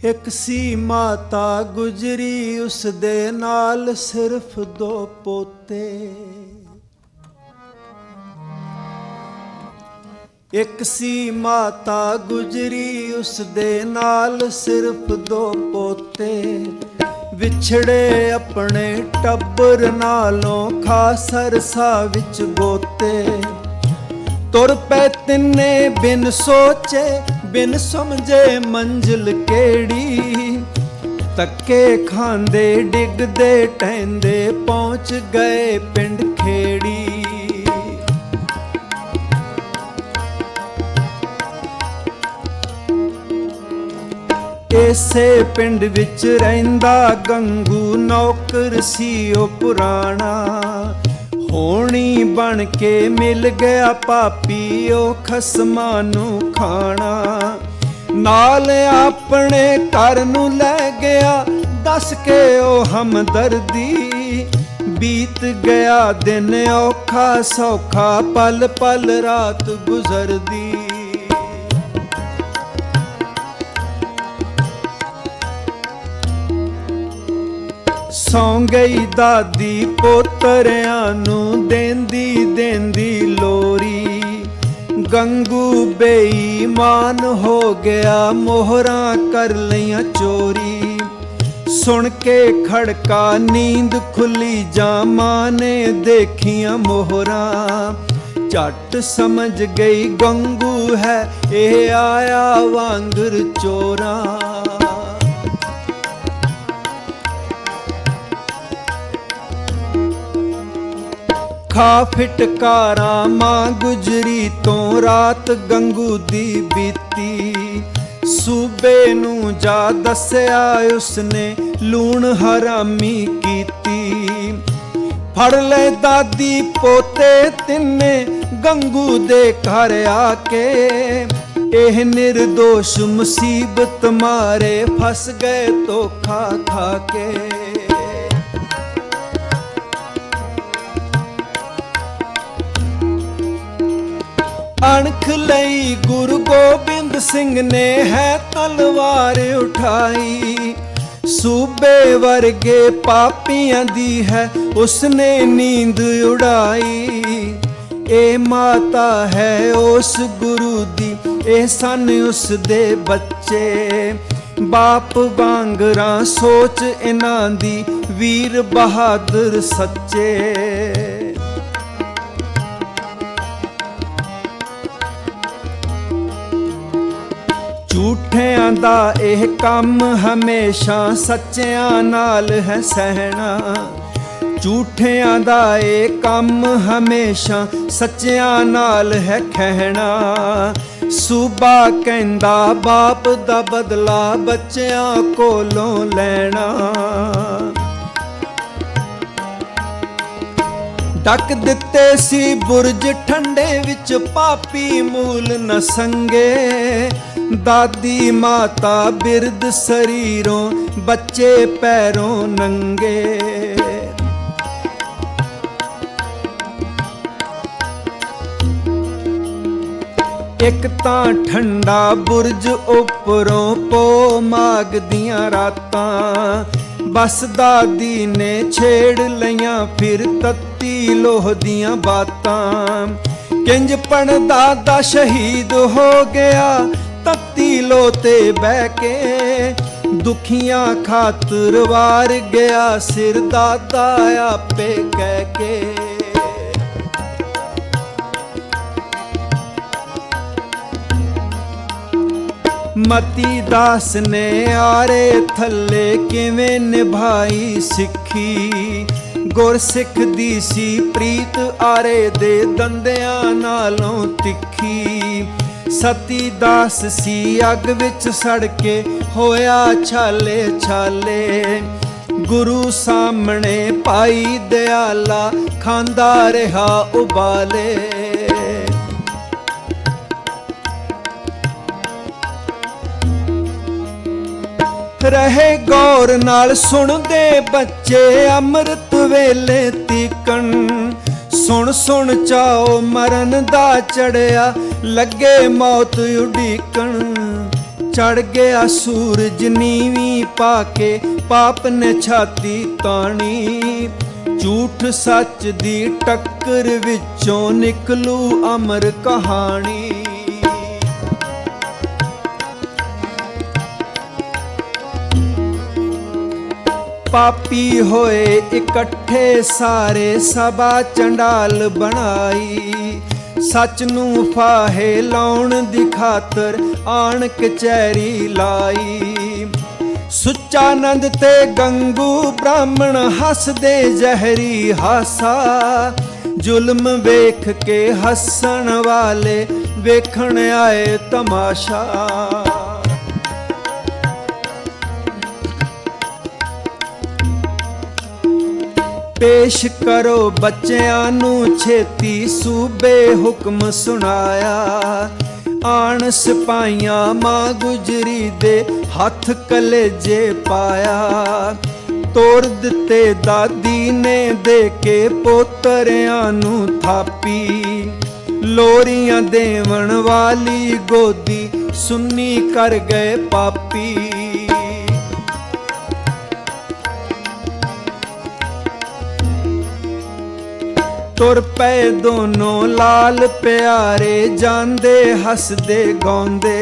ਇੱਕ ਸੀ ਮਾਤਾ ਗੁਜਰੀ, ਉਸ ਦੇ ਨਾਲ ਸਿਰਫ 2 ਪੋਤੇ। ਇੱਕ ਸੀ ਮਾਤਾ ਗੁਜਰੀ, ਉਸ ਦੇ ਨਾਲ ਸਿਰਫ 2 ਪੋਤੇ। ਵਿਛੜੇ ਆਪਣੇ ਟੱਬਰ ਨਾਲੋਂ, ਖਾਸ ਅਰਸਾ ਵਿੱਚ ਗੋਤੇ। ਤੁਰ ਪੈ ਤਿੰਨੇ ਬਿਨ ਸੋਚੇ, ਬਿਨ ਸਮਝੇ ਮੰਜ਼ਿਲ ਕਿਹੜੀ। ਧੱਕੇ ਖਾਂਦੇ ਡਿੱਗਦੇ ਟਹਿੰਦੇ, ਪਹੁੰਚ ਗਏ ਪਿੰਡ ਖੇੜੀ। ਇਸੇ ਪਿੰਡ ਵਿੱਚ ਰਹਿੰਦਾ ਗੰਗੂ, ਨੌਕਰ ਸੀ ਉਹ ਪੁਰਾਣਾ। ਹੋਣੀ ਬਣ ਕੇ ਮਿਲ ਗਿਆ ਪਾਪੀ, ਉਹ ਖਸਮਾਂ ਨੂੰ ਖਾਣਾ। ਨਾਲ ਆਪਣੇ ਘਰ ਨੂੰ ਲੈ ਗਿਆ, ਦੱਸ ਕੇ ਉਹ ਹਮਦਰਦੀ। ਬੀਤ ਗਿਆ ਦਿਨ ਔਖਾ ਸੌਖਾ, ਪਲ ਪਲ ਰਾਤ ਗੁਜ਼ਰਦੀ। ਸੌਂ ਗਈ ਦਾਦੀ ਪੋਤਰਿਆਂ ਨੂੰ, ਦੇਂਦੀ ਦੇਂਦੀ ਲੋਰੀ। ਗੰਗੂ ਬੇਈਮਾਨ ਹੋ ਗਿਆ, ਮੋਹਰਾਂ ਕਰ ਲਈਆਂ ਚੋਰੀ। ਸੁਣ ਕੇ ਖੜਕਾ ਨੀਂਦ ਖੁੱਲੀ, ਜਾਂ ਮਾਂ ਨੇ ਦੇਖੀਆਂ ਮੋਹਰਾਂ। ਝੱਟ ਸਮਝ ਗਈ ਗੰਗੂ ਹੈ ਇਹ ਆਇਆ ਵਾਂਗਰ ਚੋਰਾਂ। ਖਾ ਫਿਟਕਾਰਾਂ ਮਾਂ ਗੁਜਰੀ ਤੋਂ, ਰਾਤ ਗੰਗੂ ਦੀ ਬੀਤੀ। ਸੂਬੇ ਨੂੰ ਜਾ ਦੱਸਿਆ ਉਸਨੇ, ਲੂਣ ਹਰਾਮੀ ਕੀਤੀ। ਫੜ ਲੈ ਦਾਦੀ ਪੋਤੇ ਤਿੰਨੇ, ਗੰਗੂ ਦੇ ਘਰ ਆ ਕੇ। ਇਹ ਨਿਰਦੋਸ਼ ਮੁਸੀਬਤ ਮਾਰੇ, ਫਸ ਗਏ ਧੋਖਾ ਖਾ ਕੇ। ਅਣਖ ਲਈ ਗੁਰੂ ਗੋਬਿੰਦ ਸਿੰਘ ਨੇ ਹੈ ਤਲਵਾਰ ਉਠਾਈ। ਸੂਬੇ ਵਰਗੇ ਪਾਪੀਆਂ ਦੀ ਹੈ ਉਸਨੇ ਨੀਂਦ ਉਡਾਈ। ਇਹ ਮਾਤਾ ਹੈ ਉਸ ਗੁਰੂ ਦੀ, ਇਹ ਸਨ ਉਸ ਦੇ ਬੱਚੇ। ਬਾਪ ਵਾਂਗਰਾਂ ਸੋਚ ਇਹਨਾਂ ਦੀ, ਵੀਰ ਬਹਾਦਰ ਸੱਚੇ। ਝੂਠਿਆਂ ਦਾ ਇਹ ਕੰਮ ਹਮੇਸ਼ਾ, ਸੱਚਿਆਂ ਨਾਲ ਹੈ ਸਹਿਣਾ। ਝੂਠਿਆਂ ਦਾ ਇਹ ਕੰਮ ਹਮੇਸ਼ਾ, ਸੱਚਿਆਂ ਨਾਲ ਹੈ ਖਹਿਣਾ। ਸੂਬਾ ਕਹਿੰਦਾ ਬਾਪ ਦਾ ਬਦਲਾ, ਬੱਚਿਆਂ ਕੋਲੋਂ ਲੈਣਾ। ਡੱਕ ਦਿੱਤੇ ਸੀ ਬੁਰਜ ਠੰਡੇ ਵਿੱਚ, ਪਾਪੀ ਮੂਲ ਨ ਸੰਗੇ। ਦਾਦੀ ਮਾਤਾ ਬਿਰਧ ਸਰੀਰੋਂ, ਬੱਚੇ ਪੈਰੋਂ ਨੰਗੇ। ਇੱਕ ਤਾਂ ਠੰਡਾ ਬੁਰਜ ਉੱਪਰੋਂ, ਪੋ ਮਾਘ ਦੀਆਂ ਰਾਤਾਂ। ਬਸ ਦਾਦੀ ਨੇ ਛੇੜ ਲਈਆਂ ਫਿਰ ਤੱਤੀ ਲੋਹ ਦੀਆਂ ਬਾਤਾਂ। ਕਿੰਜ ਪੜਦਾ ਦਾ ਸ਼ਹੀਦ ਹੋ ਗਿਆ, ਤੱਤੀ ਲੋਹ ਤੇ ਬਹਿ ਕੇ। ਦੁਖੀਆਂ ਖਾਤਰ ਵਾਰ ਗਿਆ, ਸਿਰ ਦਾਦਾ ਆਪੇ ਕਹਿ ਕੇ। ਮਤੀ ਦਾਸ ਨੇ ਆਰੇ ਥੱਲੇ, ਕਿਵੇਂ ਨਿਭਾਈ ਸਿੱਖੀ। ਗੁਰਸਿੱਖ ਦੀ ਸੀ ਪ੍ਰੀਤ, ਆਰੇ ਦੇ ਦੰਦਿਆਂ ਨਾਲੋਂ ਤਿੱਖੀ। ਸਤੀ ਦਾਸ ਸੀ ਅੱਗ ਵਿੱਚ ਸੜ ਕੇ, ਹੋਇਆ ਛਾਲੇ ਛਾਲੇ। ਗੁਰੂ ਸਾਹਮਣੇ ਭਾਈ ਦਿਆਲਾ, ਖਾਂਦਾ ਰਿਹਾ ਉਬਾਲੇ। ਰਹੇ ਗੌਰ ਨਾਲ ਸੁਣਦੇ ਬੱਚੇ, ਅੰਮ੍ਰਿਤ ਵੇਲੇ ਤੀਕਣ। ਸੁਣ ਸੁਣ ਚਾਓ ਮਰਨ ਦਾ ਚੜਿਆ, ਲੱਗੇ ਮੌਤ ਉਡੀਕਣ। चढ़ गया सूरज नीवी पाके, पाप ने छाती तानी। झूठ सच दी टक्कर विचों निकलू अमर कहानी। पापी होए इकट्ठे सारे, सभा चंडाल बनाई। सच नूं फाहे लाउण दी खातर आण कचहरी लाई। सुचानंद ते गंगू ब्राह्मण हसदे जहरी हासा। जुल्म वेख के हसन वाले वेखण आए तमाशा। पेश करो बच्चियां नूं छेती, सूबे हुक्म सुनाया। आण सिपाहियां मां गुजरी दे हथ कलेजे पाया। तोड़ दिते दादी ने दे के पोतरियां नूं थापी। लोरियां देवण वाली गोदी सुन्नी कर गए पापी। तुर पे दोनों लाल प्यारे, जांदे हसदे गाउंदे।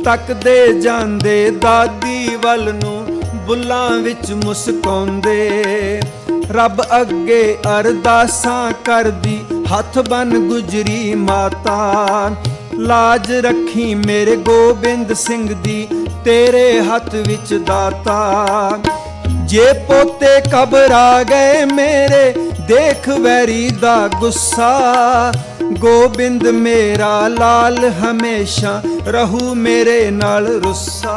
तकदे जांदे दादी वल नूं बुल्लां विच मुस्काउंदे। रब अगे अरदासां करदी हथ बन गुजरी माता। लाज रखी मेरे गोबिंद सिंह दी, तेरे हथ विच दाता। जे पोते घबरा गए मेरे, देख वैरी दा गुस्सा। गोबिंद मेरा लाल हमेशा रहू मेरे नाल रुस्सा।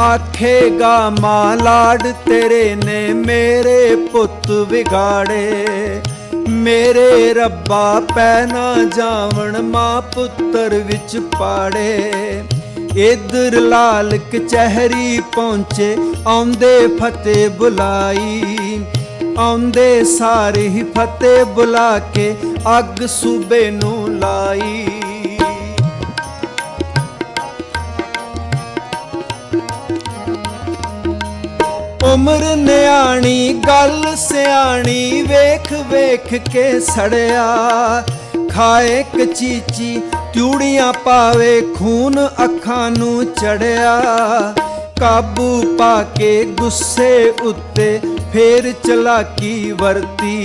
आखेगा मां लाड तेरे ने मेरे पुत बिगाड़े। मेरे रब्बा पै ना जावण मां पुत्र विच पाड़े। इधर लाल कचहरी पहुंचे, आउंदे फतेह बुलाई। आउंदे सारे ही फतेह बुला के अग सूबे नूं लाई। उम्र न्याणी गल सियाणी, वेख वेख के सड़िया। खाए कचीची त्यूड़ियां पावे, खून अखां नूं चढ़िया। काबू पा के गुस्से उत्ते फेर चलाकी वरती।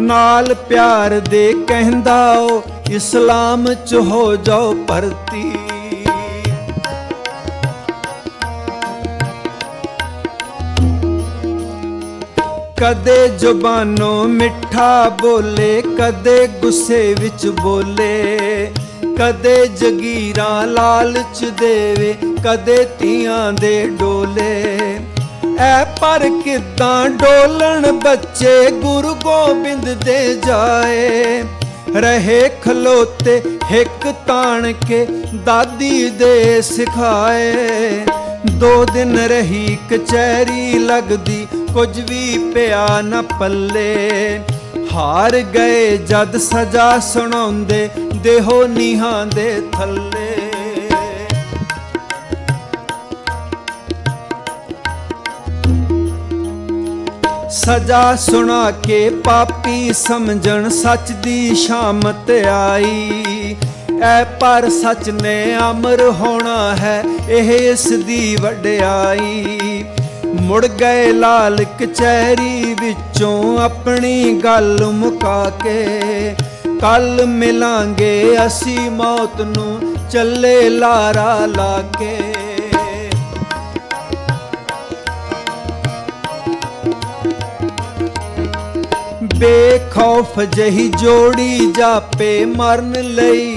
नाल प्यार दे कहंदा ओ इस्लाम च हो जाओ भरती। कदे जुबानों मिठा बोले, कदे गुस्से विच बोले। कदे जगीरां लालच देवे, कदे तियां दे डोले। ऐ पर किदां डोलन बच्चे गुरु गोबिंद दे जाए। रहे खलोते हिक ताण के दादी दे सिखाए। 2 दिन रही कचहरी लगदी, कुछ भी पिया न पल्ले। हार गए जद सजा सुनाउंदे, देहो नीहां दे थल्ले। सजा सुना के पापी समझण सच दी शामत आई। ऐ पर सच ने अमर होना है, एह इस दी वड्याई। मुड़ गए लाल कचहरी विचों अपनी गल मुका के। कल मिलांगे असी मौत नूं चले लारा लाके। बेखौफ जही जोड़ी जापे मरन लई।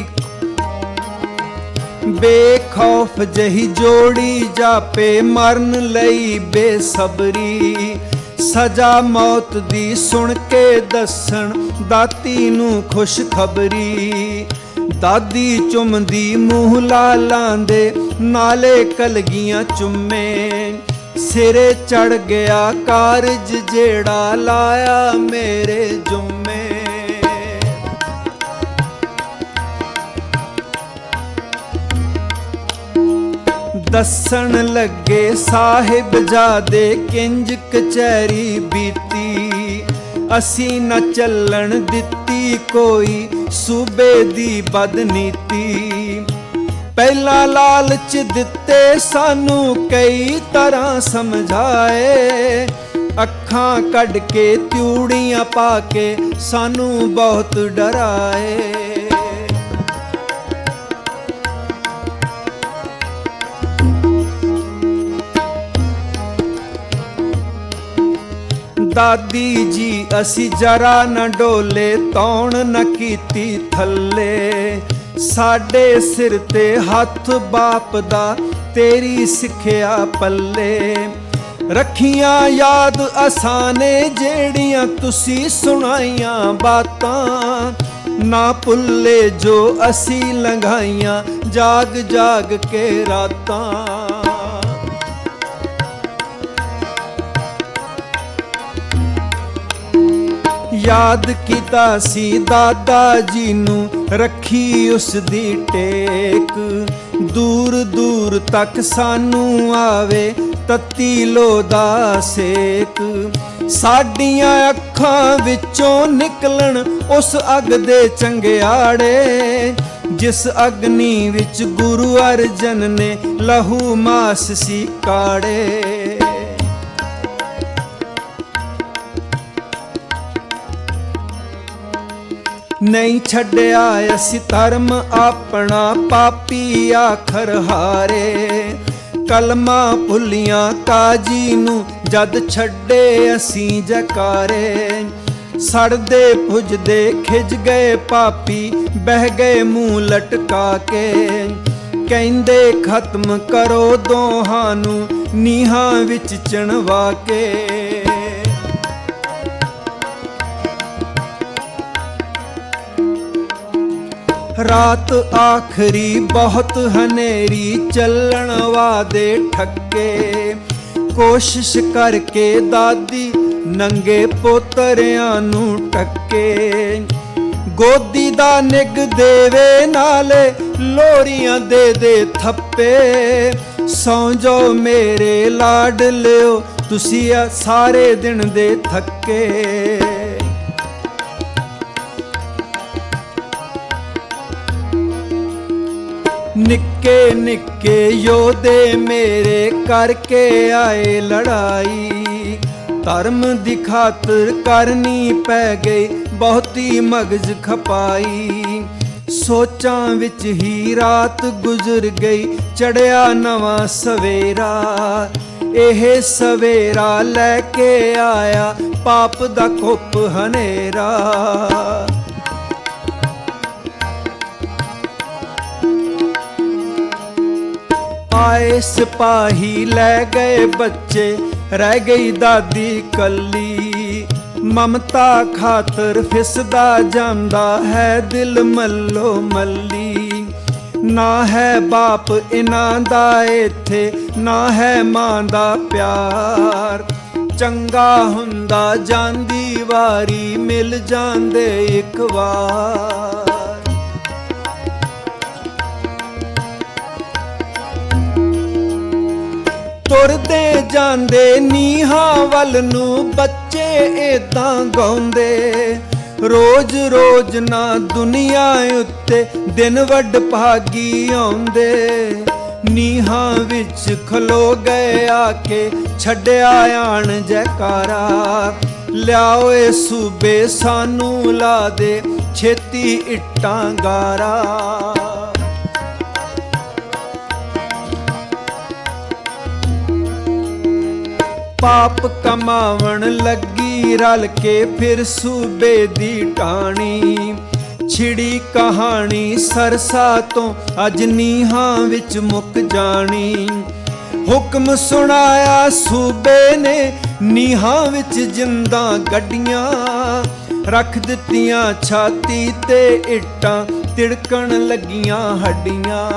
बेखौफ जही जोड़ी जापे मरन लई बेसबरी। सजा मौत दी सुन के दसन दाती नूं खुश खबरी। दादी चुमदी मूँह लालां दे नाले कलगियां चुम्मे। सिरे चढ़ गया कारज जेड़ा लाया मेरे जुम्मे। दसन लगे साहिब जादे किंज कचहरी बीती। असी न चलन दिती कोई सूबे दी बदनीति। पहला लालच दिते सानू कई तरह समझाए। अखां कढ़ के त्यूड़ियां पाके सानू बहुत डराए। दादी जी असी जरा न डोले तौण न कीती थल्ले। साडे सिर ते हथ बाप दा तेरी सिखिया पल्ले। रखियां याद असाने जेड़ियां तुसी सुनाइयां बातां। ना भुल्ले जो असी लंघाइयां जाग जाग के रातां। याद कीता सी दादा जी नू रखी उस दी टेक। दूर दूर तक सानू आवे तत्ती लो दा सेक। साडियां अखां विचों निकलन उस अग दे चंगियाड़े। जिस अग्नि विच गुरु अर्जन ने लहू मास सी काड़े। नहीं छड्या असी धर्म अपना पापी आखर हारे। कलमा भुलियां काजी नू जद छड्डे असी जकारे। सड़दे भुजदे खिज गए पापी बह गए मुंह लटका के। कहंदे खत्म करो दोहां नू नीहां विच चणवा के। रात आखरी बहुत हनेरी चलन वादे ठक्के। कोशिश करके दादी नंगे पोतरियां नू टक्के। गोदी दा निग देवे नाले लोरियां दे दे थप्पे। सौ जो मेरे लाड लियो तुसी सारे दिन दे थक्के। निक्के निक्के योधे मेरे करके आए लड़ाई। धर्म दी खातर करनी पै गई बहुती मगज खपाई। सोचां विच ही रात गुजर गई चढ़िया नवा सवेरा। एह सवेरा लैके आया पाप दा कुप हनेरा। आए सिपाही लै गए बच्चे रह गई दादी कली। ममता खातर फिसदा जांदा है दिल मल्लो मल्ली। ना है बाप इन्हां दा इत्थे ना है मां दा प्यार। चंगा हुंदा जांदी वारी मिल जांदे इक वार। तुरदे जांदे नीहां वल नू बच्चे एदां गाउंदे। रोज रोज ना दुनिया उत्ते दिन वड भागी आउंदे। नीहां विच खलो गए आके छड्डिया आण जयकारा। लियाओ ए सूबे सानू ला दे छेती इट्टां गारा। पाप कमावण लगी रल के फिर सूबे दी टाणी। छिड़ी कहानी सरसा तो अज नीहां विच मुक जानी। हुक्म सुनाया सूबे ने नीहां विच जिंदा गड्डियां। रख दित्तियां छाती ते इट्टां तिड़कण लगियां हड्डियां।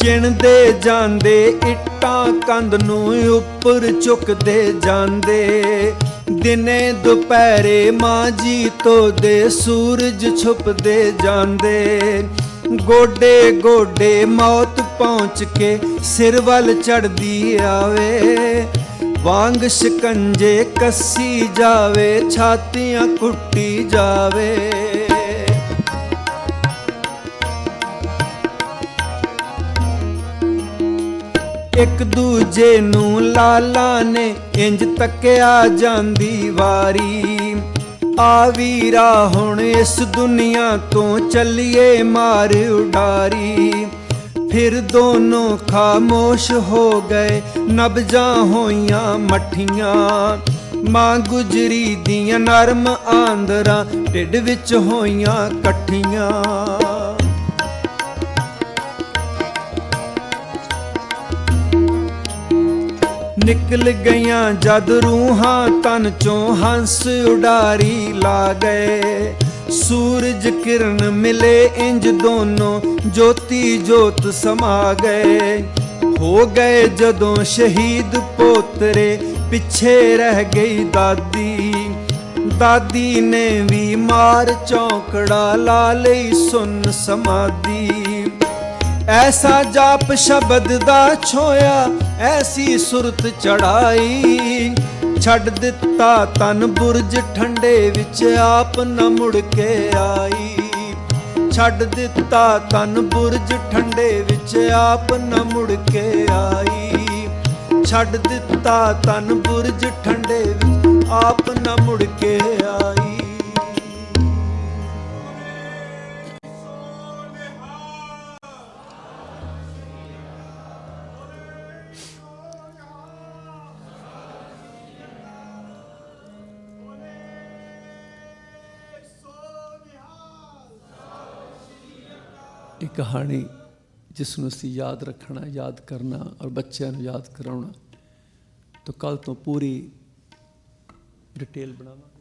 चिणदे जांदे इट्टां कंध नूं उपर चुकदे जांदे। ਦਿਨੇ ਦੁਪਹਿਰੇ ਮਾਂ ਜੀ ਤੋਂ ਦੇ ਸੂਰਜ ਛੁਪਦੇ ਜਾਂਦੇ, ਗੋਡੇ ਗੋਡੇ ਮੌਤ ਪਹੁੰਚ ਕੇ ਸਿਰ ਵੱਲ ਚੜਦੀ ਆਵੇ, ਵਾਂਗ ਸ਼ਿਕੰਜੇ ਕੱਸੀ ਜਾਵੇ, ਛਾਤੀਆਂ ਕੁੱਟੀ ਜਾਵੇ। ਇੱਕ ਦੂਜੇ ਨੂੰ ਲਾਲਾਂ ਨੇ ਇੰਜ ਤੱਕਿਆ ਜਾਂਦੀ ਵਾਰੀ, ਆ ਵੀਰਾ ਹੁਣ ਇਸ ਦੁਨੀਆ ਤੋਂ ਚੱਲੀਏ ਮਾਰ ਉਡਾਰੀ। ਫਿਰ ਦੋਨੋਂ ਖਾਮੋਸ਼ ਹੋ ਗਏ, ਨਬਜ਼ਾਂ ਹੋਈਆਂ ਮੱਠੀਆਂ, ਮਾਂ ਗੁਜਰੀ ਦੀਆਂ ਨਰਮ ਆਂਦਰਾਂ ਢਿੱਡ ਵਿੱਚ ਹੋਈਆਂ ਇਕੱਠੀਆਂ। ਨਿਕਲ ਗਈਆਂ ਜਦ ਰੂਹਾਂ ਤਨ ਚੋਂ, ਹੰਸ ਉਡਾਰੀ ਲਾ ਗਏ, ਸੂਰਜ ਕਿਰਨ ਮਿਲੇ ਇੰਜ ਦੋਨੋਂ, ਜੋਤੀ ਜੋਤ ਸਮਾ ਗਏ। ਹੋ ਗਏ ਜਦੋਂ ਸ਼ਹੀਦ ਪੋਤਰੇ, ਪਿੱਛੇ ਰਹਿ ਗਈ ਦਾਦੀ, ਦਾਦੀ ਨੇ ਵੀ ਮਾਰ ਚੌਂਕੜਾ ਲਾ ਲਈ ਸੁੰਨ ਸਮਾਧੀ। ਐਸਾ ਜਾਪ ਸ਼ਬਦ ਦਾ ਛੋਇਆ, ਐਸੀ ਸੁਰਤ ਚੜਾਈ, ਛੱਡ ਦਿੱਤਾ ਤਨ ਬੁਰਜ ਠੰਡੇ ਵਿੱਚ, ਆਪ ਨਾ ਮੁੜ ਕੇ ਆਈ। ਛੱਡ ਦਿੱਤਾ ਤਨ ਬੁਰਜ ਠੰਡੇ ਵਿੱਚ, ਆਪ ਨਾ ਮੁੜ ਕੇ ਆਈ। ਛੱਡ ਦਿੱਤਾ ਤਨ ਬੁਰਜ ਠੰਡੇ ਵਿੱਚ, ਆਪ ਨਾ ਮੁੜ ਕੇ ਆਈ। ਇਹ ਕਹਾਣੀ ਜਿਸ ਨੂੰ ਅਸੀਂ ਯਾਦ ਰੱਖਣਾ, ਯਾਦ ਕਰਨਾ ਔਰ ਬੱਚਿਆਂ ਨੂੰ ਯਾਦ ਕਰਾਉਣਾ, ਤਾਂ ਕੱਲ੍ਹ ਤੋਂ ਪੂਰੀ ਡਿਟੇਲ ਬਣਾਵਾਂਗੇ।